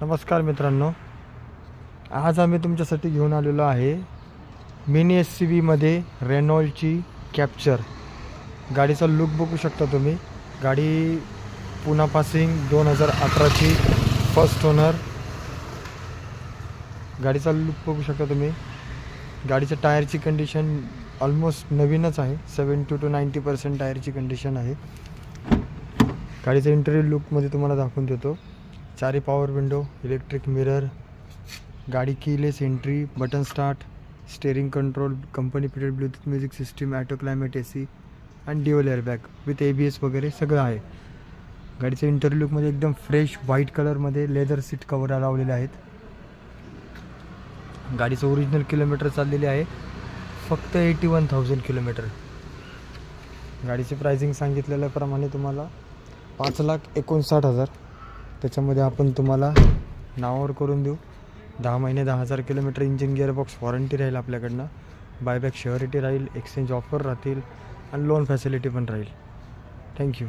नमस्कार मित्रांनो, आज आम्ही तुमच्यासाठी घेऊन आलेलो आहे मिनी SUVमध्ये रेनॉल्टची कॅप्चर. गाडीचा लुक बघू शकता तुम्ही. गाडी पुणा पासिंग 2018ची फर्स्ट ओनर. गाडीचा लुक बघू शकता तुम्ही. गाडीच्या टायरची कंडिशन ऑलमोस्ट नवीनच आहे. 70 to 90% टायरची कंडिशन आहे. गाडीचा इंटेरियर लुकमध्ये तुम्हाला दाखवून देतो. 4 पॉवर विंडो, इलेक्ट्रिक मिरर, गाडी keyless entry, button start, steering control, company fitted Bluetooth music system, auto climate AC आणि ड्युअल एअरबॅग विथ ABS वगैरे सगळं आहे. गाडीच्या इंटेरियर लुकमध्ये एकदम फ्रेश व्हाईट कलरमध्ये लेदर सीट कवर लावलेले आहेत. गाडीचं ओरिजिनल किलोमीटर चाललेली आहे फक्त 81,000 किलोमीटर. गाडीचे प्राइसिंग सांगितलेल्याप्रमाणे तुम्हाला 5,59,000. त्याच्यामध्ये आपण तुम्हाला नावावर करून देऊ. 10 महिने 10,000 किलोमीटर इंजिन गिअरबॉक्स वॉरंटी राहील आपल्याकडनं. बायबॅक श्युअरिटी राहील, एक्सचेंज ऑफर राहतील आणि लोन फॅसिलिटी पण राहील. थँक्यू.